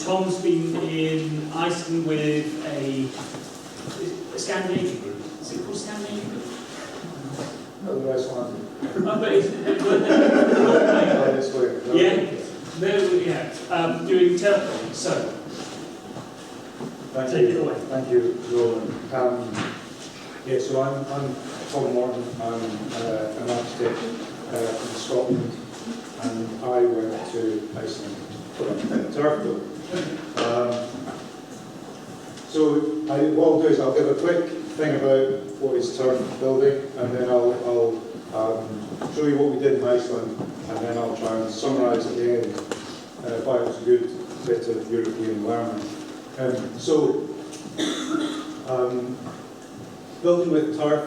Tom's been in Iceland with a Scandinavian group. Is it called Scandinavian group? No, the Iceland. But it's doing telephone. So, take it away. Thank you, Roland. So I'm Tom Morton. I'm an architect from Scotland, and I went to Iceland for a turf build. What I'll do is I'll give a quick thing about what is turf building, and then I'll show you what we did in Iceland, and then I'll try and summarise at the end why it was a good bit of European learning. Building with turf,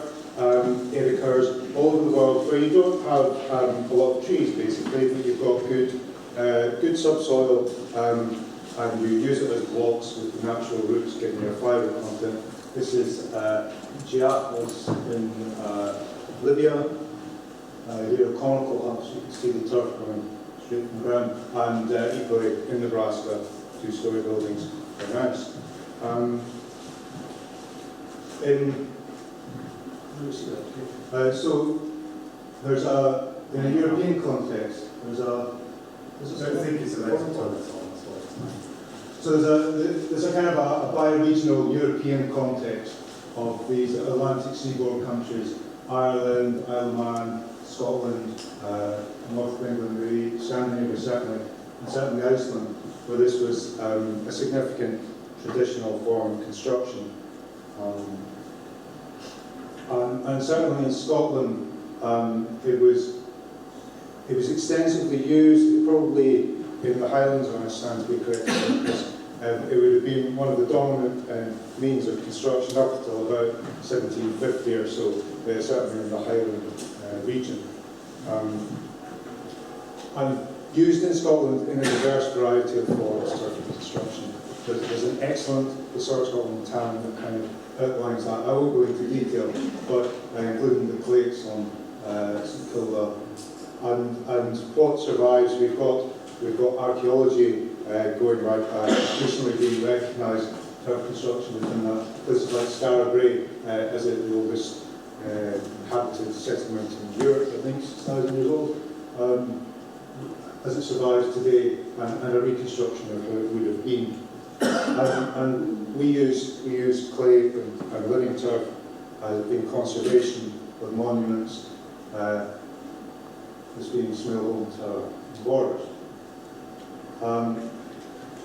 it occurs all over the world where you don't have a lot of trees, basically, but you've got good subsoil, and you use it as blocks with the natural roots giving your fibre content. This is Chiapas in Libya. Here are conical huts, you can see the turf coming straight from the ground, and equally in Nebraska, 2-storey buildings are nice. So there's in a European context, I think it's a So there's a kind of a bi-regional European context of these Atlantic seaboard countries: Ireland, Isle of Man, Scotland, North of England, really, Scandinavia certainly, and certainly Iceland, where this was a significant traditional form of construction. And certainly in Scotland, it was extensively used, probably in the Highlands, when I stand to be corrected, it would have been one of the dominant means of construction up until about 1750 or so, certainly in the Highland region. And used in Scotland in a diverse variety of forms of construction. There's an excellent Research Scotland town that kind of outlines that. I won't go into detail, but including the clates on St Kilda. And what survives, we've got archaeology going right back, recently being recognised turf construction within that. Places like Skara Brae, as the oldest inhabited settlement in Europe, I think 6,000 years old, as it survives today, and a reconstruction of how it would have been. And we use clay and living turf as being conservation of monuments, as being Smail home to borders.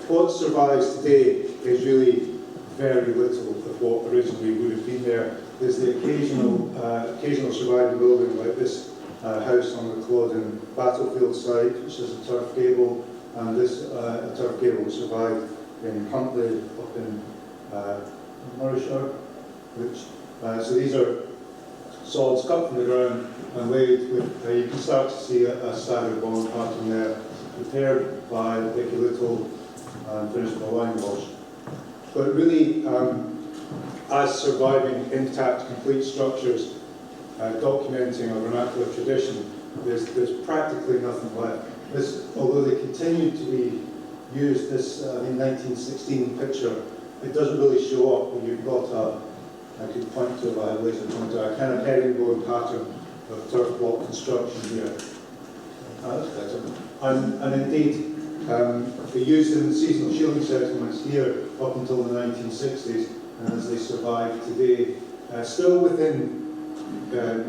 What survives today is really very little of what originally would have been there. There's the occasional surviving building like this house on the Culloden battlefield site, which is a turf gable, and this a turf gable survived in Huntly up in Norwich, so these are sods cut from the ground and laid with, you can start to see a staggered bond pattern there, prepared by Vicky Little and finished by lime wash. But really, as surviving intact, complete structures, documenting a vernacular tradition, there's practically nothing left. This, although they continued to be used, this in 1916 picture, it doesn't really show up, but you've got I could point to a laser pointer, a kind of herringbone pattern of turf block construction here. That's better. And indeed, they used in seasonal shielding settlements here up until the 1960s, and as they survive today, still within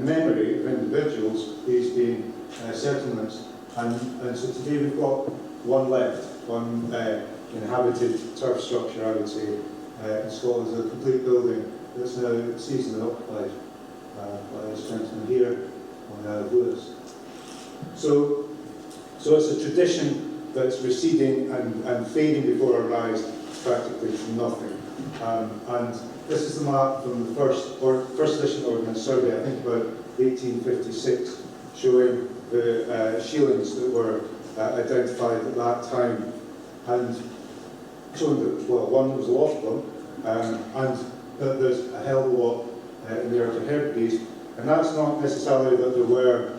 memory of individuals, these being settlements. And so today we've got one left, one inhabited turf structure, I would say, in Scotland. Is a complete building that's now seasonally occupied by this gentleman here on Lewis. So it's a tradition that's receding and fading before our eyes, practically to nothing. And this is the map from the first edition Ordnance Survey, I think about 1856, showing the shielings that were identified at that time, and showing that, well, one, there was a lot of them, and that there's a hell of a lot in there to Hebrides. And that's not necessarily that there were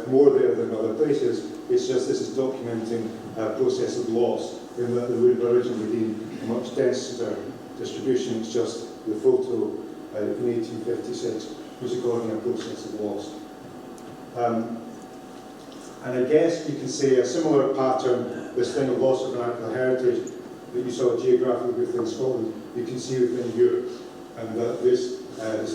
more there than other places. It's just this is documenting a process of loss, in that there would have originally been a much denser distribution. It's just the photo in 1856 was recording a process of loss. And I guess you can say a similar pattern, this thing of loss of vernacular heritage that you saw geographically within Scotland, you can see within Europe, and that this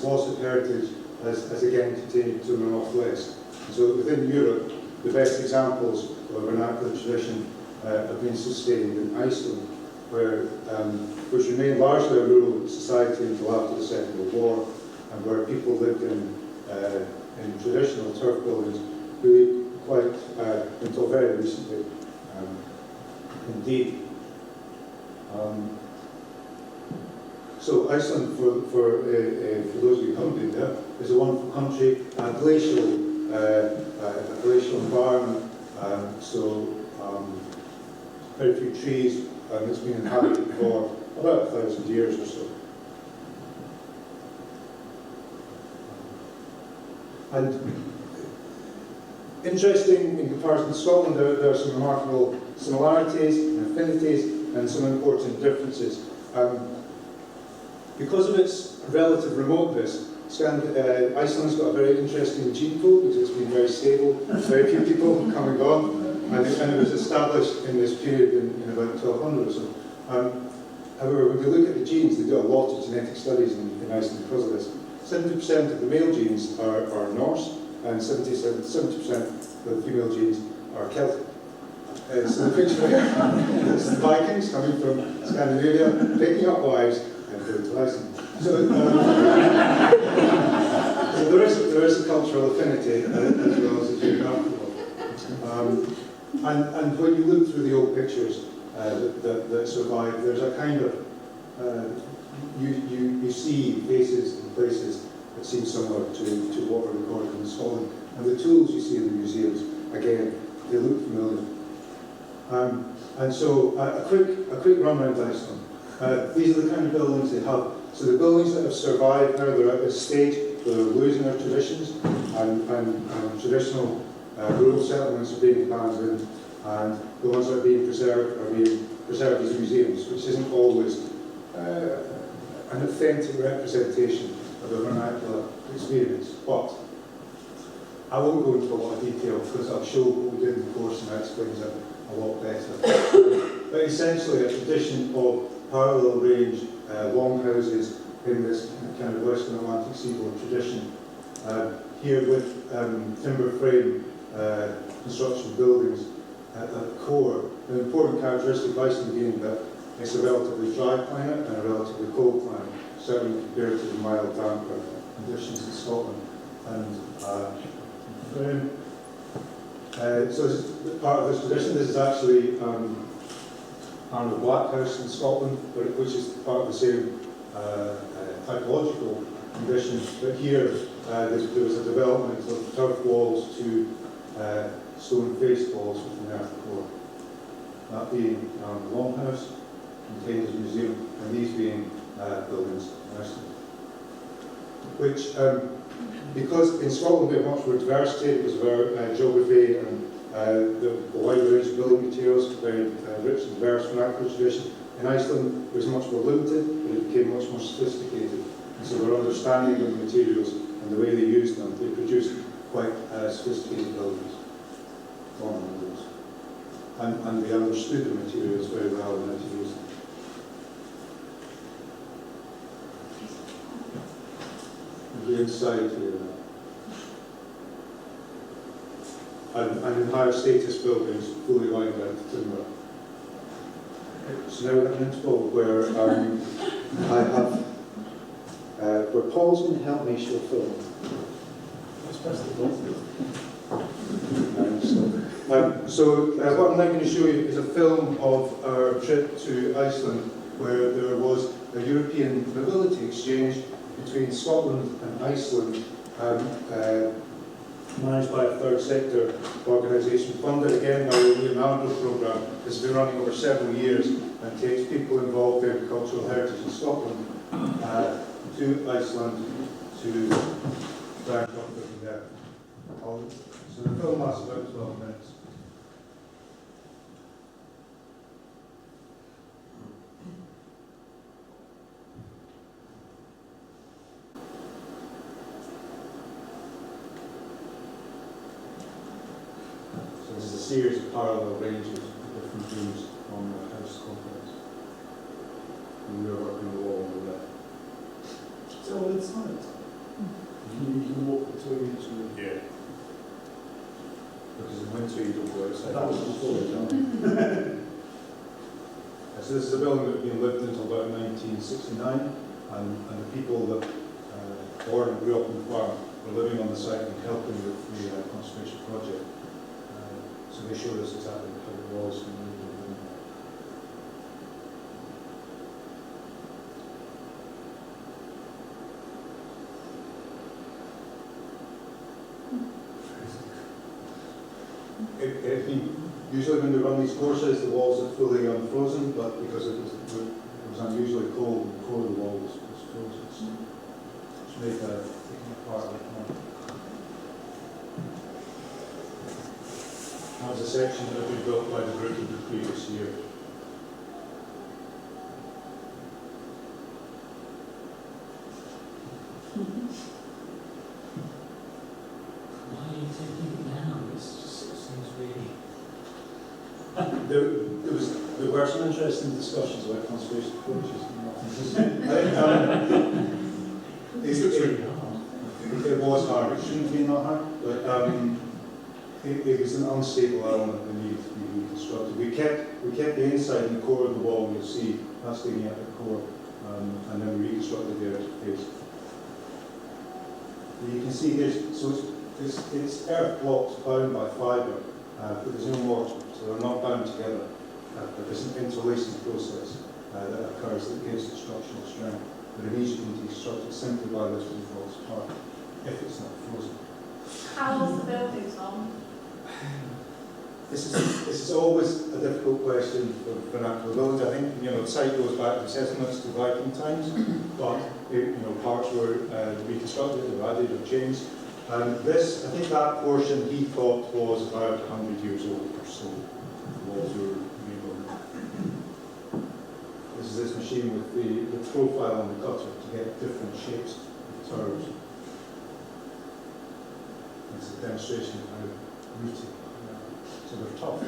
loss of heritage has again continued to run off less. And so within Europe, the best examples of vernacular tradition have been sustained in Iceland, which remained largely a rural society until after the Second World War, and where people lived in traditional turf buildings really quite until very recently indeed. So Iceland, for those of you who haven't been there, is a wonderful country, a glacial environment, very few trees, and it's been inhabited for about 1,000 years or so. And interesting, in comparison to Scotland, there are some remarkable similarities and affinities and some important differences. Because of its relative remoteness, Iceland's got a very interesting gene pool because it's been very stable, very few people come and gone, and it was established in this period in about 1200 or so. However, when we look at the genes, they do a lot of genetic studies in Iceland because of this. 70% of the male genes are Norse, and 70% of the female genes are Celtic. So the picture here is the Vikings coming from Scandinavia, picking up wives and going to Iceland. So, so there is a cultural affinity as well as a geographical one. And when you look through the old pictures that survive, there's a kind of you see faces and places that seem similar to what were recorded in Scotland, and the tools you see in the museums, again, they look familiar. And so a quick run around Iceland. These are the kind of buildings they have. So the buildings that have survived now, they're at this stage where they're losing their traditions, and traditional rural settlements are being abandoned, and the ones that are being preserved as museums, which isn't always an authentic representation of the vernacular experience. But I won't go into a lot of detail because I'll show what we did in the course and that explains it a lot better. But essentially a tradition of parallel range longhouses in this kind of Western Atlantic seaboard tradition. Here with timber frame construction buildings at the core. An important characteristic of Iceland being that it's a relatively dry climate and a relatively cold climate, certainly compared to the mild, damper conditions in Scotland. And so this is part of this tradition. This is actually Arnold Black House in Scotland, which is part of the same typological condition. But here there was a development of turf walls to stone faced walls with an earth core. That being the Longhouse, contained as a museum, and these being buildings in Iceland. Which, because in Scotland we have much more diversity because of our geography and the wide range of building materials, very rich and diverse vernacular tradition. In Iceland it was much more limited, but it became much more sophisticated. And so their understanding of the materials and the way they used them, they produced quite sophisticated buildings. And they understood the materials very well and how to use them. The inside here. And in higher status buildings, fully lined out to timber. So now we're at an interval where I have, where Paul's going to help me show film. Let's press the button. So what I'm now going to show you is a film of our trip to Iceland, where there was a European mobility exchange between Scotland and Iceland, managed by a third sector organisation, funded again by the Leonardo programme. This has been running over several years and takes people involved in cultural heritage in Scotland to Iceland to branch off from there. So the film lasts about 12 minutes. So this is a series of parallel ranges of different rooms on the house complex. And we're working the wall on the left. It's all inside. You can walk between each room. Yeah. Because in winter you don't go outside. That was before. So this is a building that had been lived in until about 1969, and the people that born and grew up on the farm were living on the site and helping with the conservation project. So they showed us exactly how it was when we were living there. It'd be, usually when we run these courses, the walls are fully unfrozen, but because it was unusually cold, the core of the wall was frozen. So it's made taking apart like that. That was a section that had been built by the group of the previous year. Why are you taking it down? It seems really... There were some interesting discussions about conservation approaches. It was hard. It shouldn't have been that hard, but it was an unstable element that needed to be reconstructed. We kept the inside and the core of the wall. You'll see that's digging at the core, and then we reconstructed the outer face. You can see it's earth blocks bound by fibre, but there's no mortar, so they're not bound together. But there's an interlacing process that occurs that gives it structural strength. But it easily can be deconstructed simply by lifting the walls apart, if it's not frozen. How old's the building, Tom? This is always a difficult question for natural buildings. I think the site goes back to settlements to Viking times, but parts were reconstructed or added or changed. I think that portion he thought was about 100 years old or so. The walls were rebuilt. This is this machine with the profile on the cutter to get different shapes of the towers. It's a demonstration of how rooted. So they're tough.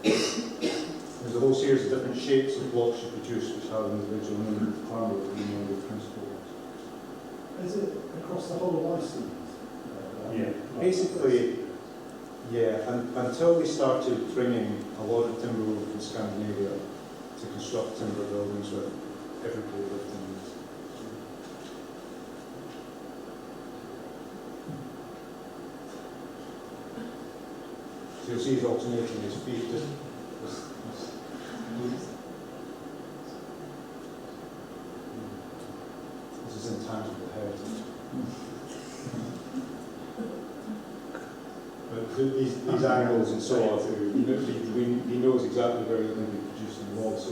There's a whole series of different shapes of blocks you produce which have an individual meaning of climber with the principle. Is it across the whole of Iceland? Yeah. Basically, yeah, until we started bringing a lot of timber over from Scandinavia to construct timber buildings where everybody lived in these. So you'll see he's alternating his feet. This is intangible heritage. But these angles and so on, he knows exactly where they're going to be producing the wall. So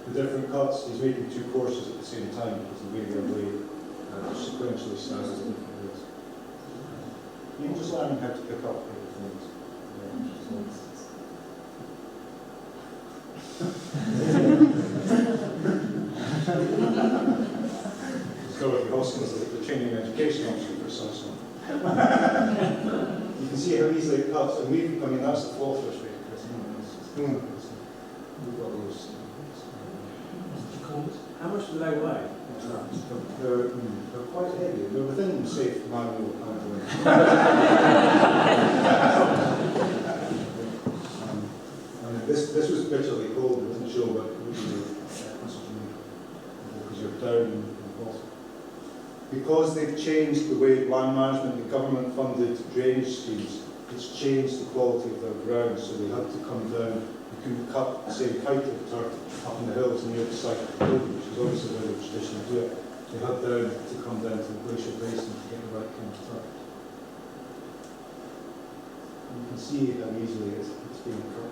the different cuts, he's making two courses at the same time because the way they're laid sequentially stands in different ways. You're just learning how to pick up things. Dorothy Hoskins, the training and education officer for Samsung. You can see how easily it cuts, and that's the fall first rate, Chris. We've got those. How much do they weigh? They're quite heavy. They're within safe manual handling. This was bitterly cold. It wasn't sure, but it would be because you're down in the bottom. Because they've changed the way land management and government funded drainage schemes, it's changed the quality of their ground, so they had to come down. You couldn't cut the same height of turf up in the hills near the site of the building, which is obviously where they traditionally do it. They had to come down to the glacial basin to get the right kind of turf. And you can see how easily it's being cut.